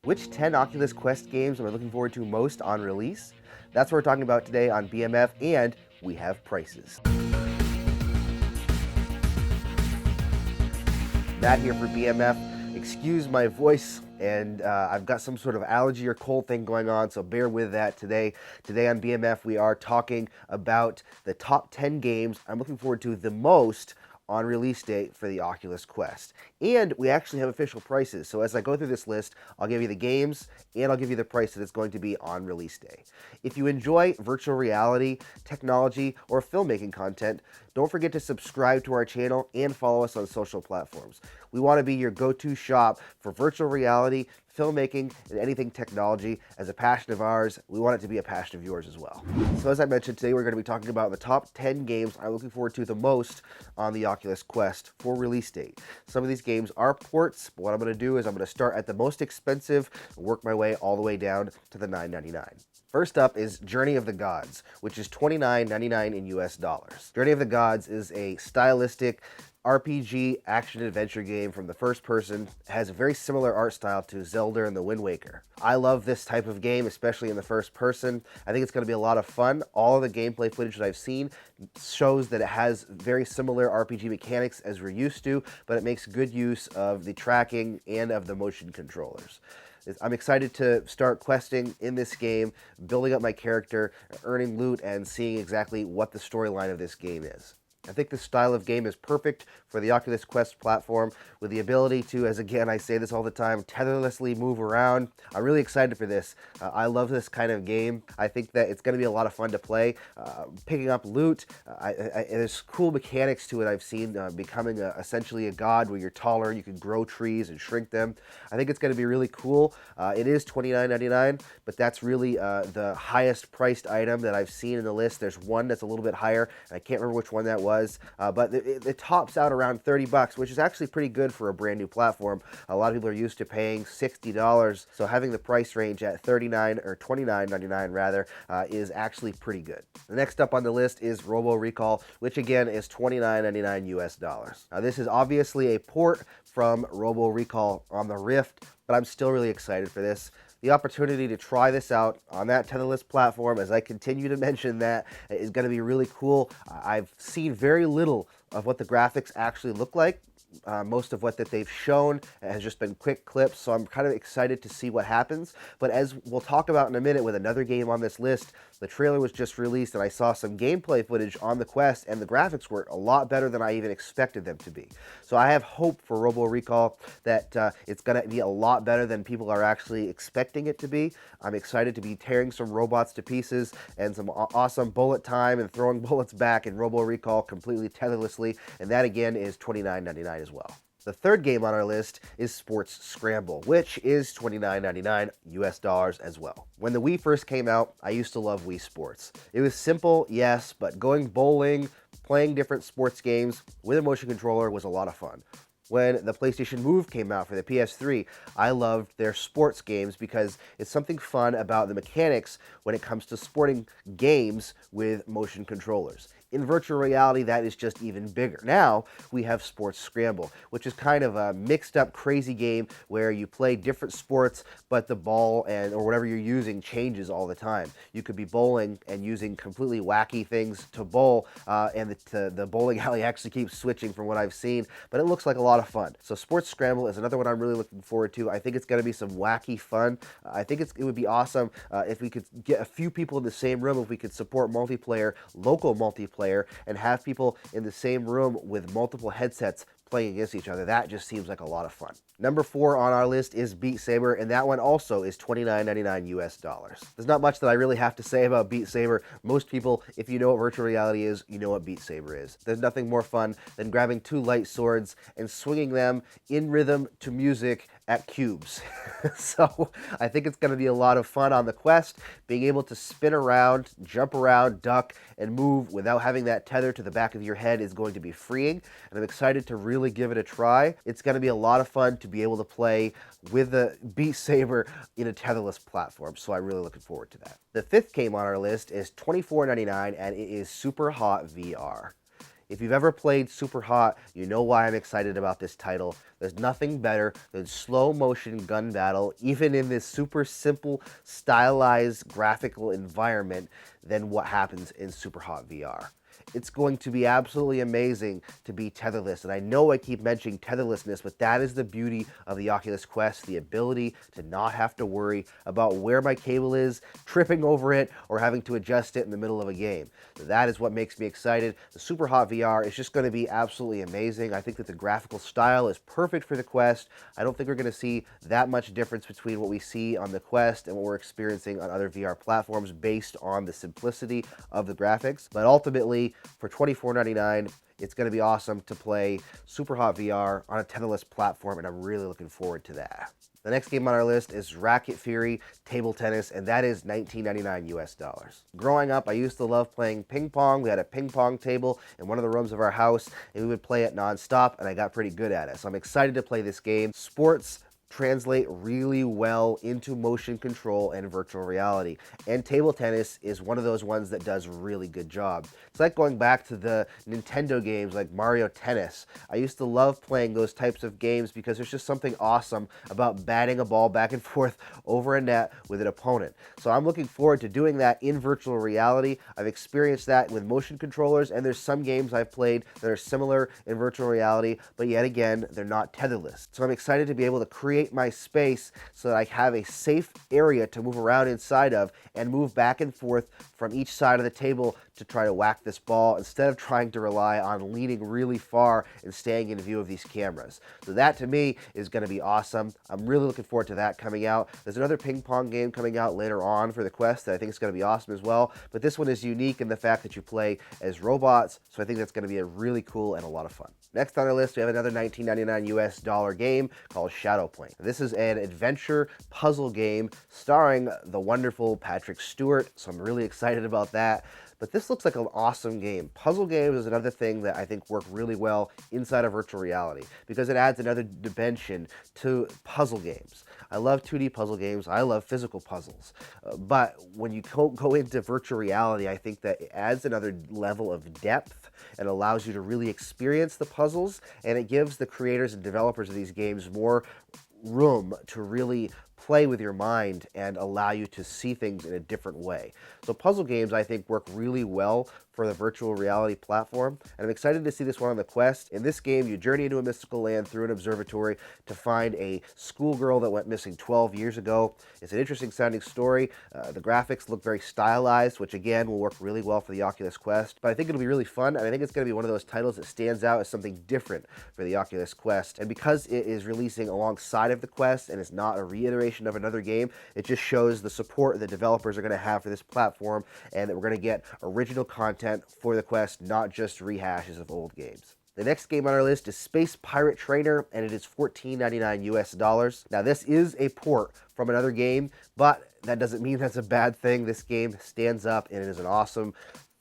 Which 10 Oculus Quest games am I looking forward to most on release? That's what we're talking about today on BMF, and we have prices. Matt here for BMF. Excuse my voice, and I've got some sort of allergy or cold thing going on, so bear with that today. Today on BMF, we are talking about the top 10 games I'm looking forward to the most on release date for the Oculus Quest. And we actually have official prices. So as I go through this list, I'll give you the games and I'll give you the price that it's going to be on release day. If you enjoy virtual reality, technology, or filmmaking content, don't forget to subscribe to our channel and follow us on social platforms. We want to be your go-to shop for virtual reality, filmmaking, and anything technology. As a passion of ours, we want it to be a passion of yours as well. So as I mentioned, today we're going to be talking about the top 10 games I'm looking forward to the most on the Oculus Quest for release date. Some of these games are ports, but what I'm going to do is I'm going to start at the most expensive and work my way all the way down to the $9.99. First up is Journey of the Gods, which is $29.99 in US dollars. Journey of the Gods is a stylistic RPG action-adventure game from the first person. It has a very similar art style to Zelda and the Wind Waker. I love this type of game, especially in the first person. I think it's going to be a lot of fun. All of the gameplay footage that I've seen shows that it has very similar RPG mechanics as we're used to, but it makes good use of the tracking and of the motion controllers. I'm excited to start questing in this game, building up my character, earning loot, and seeing exactly what the storyline of this game is. I think this style of game is perfect for the Oculus Quest platform with the ability to, as again I say this all the time, tetherlessly move around. I'm really excited for this. I love this kind of game. I think that it's going to be a lot of fun to play. Picking up loot, there's cool mechanics to it I've seen, becoming essentially a god where you're taller, you can grow trees and shrink them. I think it's going to be really cool. It is $29.99, but that's really the highest priced item that I've seen in the list. There's one that's a little bit higher, and I can't remember which one that was. But it tops out around $30, which is actually pretty good for a brand new platform. A lot of people are used to paying $60, so having the price range at $39 or $29.99 rather is actually pretty good. The next up on the list is Robo Recall, which again is $29.99 US dollars. Now this is obviously a port from Robo Recall on the Rift, but I'm still really excited for this. The opportunity to try this out on that tetherless platform, as I continue to mention that, is going to be really cool. I've seen very little of what the graphics actually look like. Most of what that they've shown has just been quick clips, so I'm kind of excited to see what happens. But as we'll talk about in a minute with another game on this list, the trailer was just released and I saw some gameplay footage on the Quest, and the graphics were a lot better than I even expected them to be. So I have hope for Robo Recall that it's going to be a lot better than people are actually expecting it to be. I'm excited to be tearing some robots to pieces and some awesome bullet time and throwing bullets back in Robo Recall completely tetherlessly, and that again is $29.99 as well. The third game on our list is Sports Scramble, which is $29.99 US dollars as well. When the Wii first came out, I used to love Wii Sports. It was simple, yes, but going bowling, playing different sports games with a motion controller was a lot of fun. When the PlayStation Move came out for the PS3, I loved their sports games because it's something fun about the mechanics when it comes to sporting games with motion controllers. In virtual reality, that is just even bigger. Now, we have Sports Scramble, which is kind of a mixed up, crazy game where you play different sports, but the ball or whatever you're using changes all the time. You could be bowling and using completely wacky things to bowl, and the bowling alley actually keeps switching from what I've seen, but it looks like a lot of fun. So Sports Scramble is another one I'm really looking forward to. I think it's going to be some wacky fun. I think it would be awesome if we could get a few people in the same room, if we could support multiplayer, local multiplayer, and have people in the same room with multiple headsets playing against each other. That just seems like a lot of fun. Number 4 on our list is Beat Saber, and that one also is $29.99 US dollars. There's not much that I really have to say about Beat Saber. Most people, if you know what virtual reality is, you know what Beat Saber is. There's nothing more fun than grabbing two light swords and swinging them in rhythm to music at cubes. So I think it's going to be a lot of fun on the Quest. Being able to spin around, jump around, duck, and move without having that tether to the back of your head is going to be freeing, and I'm excited to really give it a try. It's going to be a lot of fun to be able to play with the Beat Saber in a tetherless platform, so I'm really looking forward to that. The fifth game on our list is $24.99, and it is Superhot VR. If you've ever played Superhot, you know why I'm excited about this title. There's nothing better than slow motion gun battle, even in this super simple, stylized graphical environment, than what happens in Superhot VR. It's going to be absolutely amazing to be tetherless. And I know I keep mentioning tetherlessness, but that is the beauty of the Oculus Quest, the ability to not have to worry about where my cable is, tripping over it, or having to adjust it in the middle of a game. That is what makes me excited. The Superhot VR is just going to be absolutely amazing. I think that the graphical style is perfect for the Quest. I don't think we're going to see that much difference between what we see on the Quest and what we're experiencing on other VR platforms based on the simplicity of the graphics. But ultimately, for $24.99, it's going to be awesome to play Superhot VR on a tetherless platform, and I'm really looking forward to that. The next game on our list is Racket Fury Table Tennis, and that is $19.99 US. Growing up, I used to love playing ping pong. We had a ping pong table in one of the rooms of our house, and we would play it nonstop, and I got pretty good at it. So I'm excited to play this game. Sports translate really well into motion control and virtual reality. And table tennis is one of those ones that does a really good job. It's like going back to the Nintendo games like Mario Tennis. I used to love playing those types of games because there's just something awesome about batting a ball back and forth over a net with an opponent. So I'm looking forward to doing that in virtual reality. I've experienced that with motion controllers, and there's some games I've played that are similar in virtual reality, but yet again, they're not tetherless. So I'm excited to be able to create my space so that I have a safe area to move around inside of and move back and forth from each side of the table to try to whack this ball instead of trying to rely on leaning really far and staying in view of these cameras. So that to me is going to be awesome. I'm really looking forward to that coming out. There's another ping pong game coming out later on for the Quest that I think is going to be awesome as well, but this one is unique in the fact that you play as robots, so I think that's going to be a really cool and a lot of fun. Next on our list, we have another $19.99 US game called Shadowplane. This is an adventure puzzle game starring the wonderful Patrick Stewart, so I'm really excited about that. But this looks like an awesome game. Puzzle games is another thing that I think work really well inside of virtual reality because it adds another dimension to puzzle games. I love 2D puzzle games. I love physical puzzles. But when you go into virtual reality, I think that it adds another level of depth and allows you to really experience the puzzles, and it gives the creators and developers of these games more room to really play with your mind and allow you to see things in a different way. So puzzle games, I think, work really well for the virtual reality platform, and I'm excited to see this one on the Quest. In this game, you journey into a mystical land through an observatory to find a schoolgirl that went missing 12 years ago. It's an interesting sounding story. The graphics look very stylized, which again will work really well for the Oculus Quest, but I think it'll be really fun, and I think it's going to be one of those titles that stands out as something different for the Oculus Quest. And because it is releasing alongside of the Quest and it's not a reiteration of another game, it just shows the support the developers are going to have for this platform, and that we're going to get original content for the Quest, not just rehashes of old games. The next game on our list is Space Pirate Trainer, and it is $14.99 US. Now, this is a port from another game, but that doesn't mean that's a bad thing. This game stands up, and it is an awesome,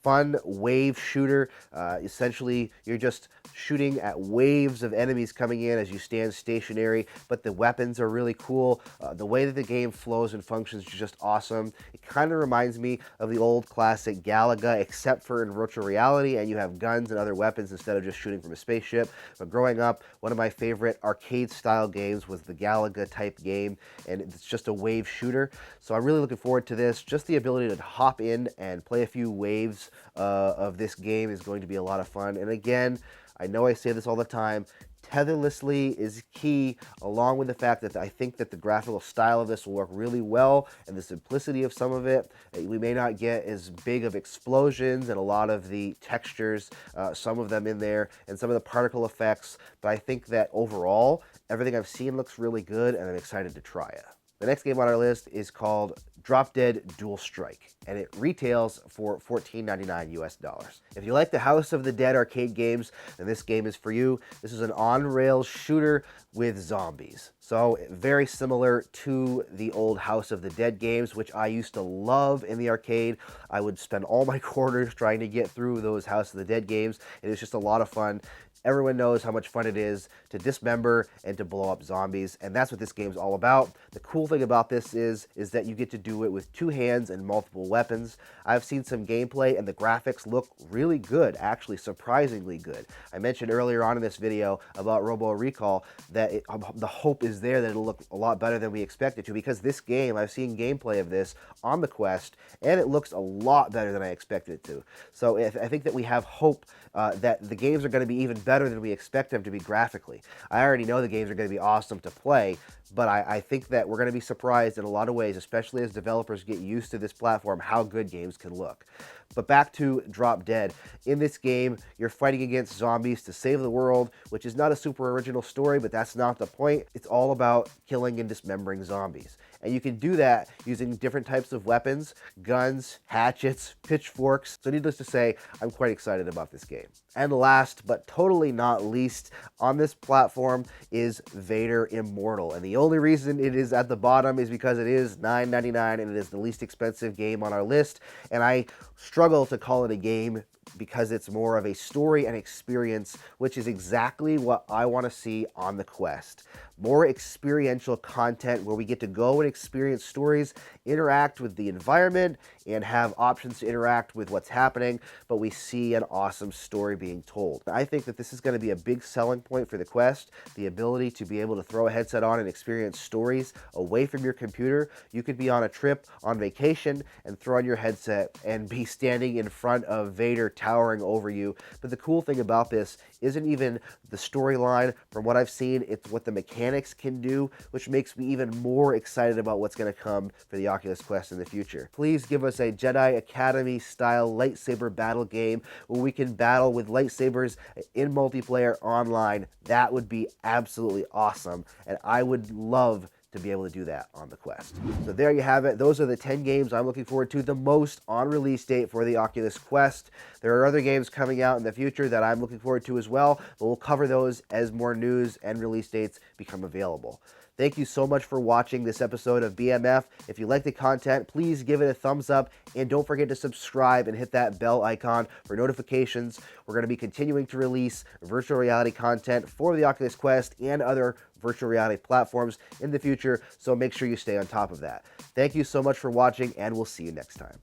fun wave shooter. Essentially, you're just shooting at waves of enemies coming in as you stand stationary, but the weapons are really cool. The way that the game flows and functions is just awesome. It kind of reminds me of the old classic Galaga, except for in virtual reality, and you have guns and other weapons instead of just shooting from a spaceship. But growing up, one of my favorite arcade-style games was the Galaga-type game, and it's just a wave shooter. So I'm really looking forward to this. Just the ability to hop in and play a few waves of this game is going to be a lot of fun. And again, I know I say this all the time, tetherlessly is key, along with the fact that I think that the graphical style of this will work really well, and the simplicity of some of it. We may not get as big of explosions and a lot of the textures, some of them in there, and some of the particle effects, but I think that overall, everything I've seen looks really good, and I'm excited to try it. The next game on our list is called Drop Dead Dual Strike, and it retails for $14.99 US. If you like the House of the Dead arcade games, then this game is for you. This is an on-rails shooter with zombies. So very similar to the old House of the Dead games, which I used to love in the arcade. I would spend all my quarters trying to get through those House of the Dead games. It was just a lot of fun. Everyone knows how much fun it is to dismember and to blow up zombies, and that's what this game's all about. The cool cool thing about this is that you get to do it with 2 hands and multiple weapons. I've seen some gameplay and the graphics look really good, actually surprisingly good. I mentioned earlier on in this video about Robo Recall that the hope is there that it'll look a lot better than we expected to, because this game, I've seen gameplay of this on the Quest, and it looks a lot better than I expected it to. So I think that we have hope that the games are going to be even better than we expect them to be graphically. I already know the games are going to be awesome to play, but I think that we're going to be surprised in a lot of ways, especially as developers get used to this platform, how good games can look. But back to Drop Dead. In this game, you're fighting against zombies to save the world, which is not a super original story, but that's not the point. It's all about killing and dismembering zombies. And you can do that using different types of weapons, guns, hatchets, pitchforks. So needless to say, I'm quite excited about this game. And last, but totally not least, on this platform is Vader Immortal. And the only reason it is at the bottom is because it is $9.99 and it is the least expensive game on our list. And I struggle to call it a game because it's more of a story and experience, which is exactly what I want to see on the Quest. More experiential content where we get to go and experience stories, interact with the environment, and have options to interact with what's happening, but we see an awesome story being told. I think that this is going to be a big selling point for the Quest, the ability to be able to throw a headset on and experience stories away from your computer. You could be on a trip, on vacation, and throw on your headset and be standing in front of Vader towering over you. But the cool thing about this isn't even the storyline. From what I've seen, it's what the mechanics can do, which makes me even more excited about what's going to come for the Oculus Quest in the future. Please give us a Jedi Academy style lightsaber battle game where we can battle with lightsabers in multiplayer online. That would be absolutely awesome, and I would love to be able to do that on the Quest. So there you have it. Those are the 10 games I'm looking forward to the most on release date for the Oculus Quest. There are other games coming out in the future that I'm looking forward to as well, but we'll cover those as more news and release dates become available. Thank you so much for watching this episode of BMF. If you like the content, please give it a thumbs up, and don't forget to subscribe and hit that bell icon for notifications. We're going to be continuing to release virtual reality content for the Oculus Quest and other virtual reality platforms in the future, so make sure you stay on top of that. Thank you so much for watching, and we'll see you next time.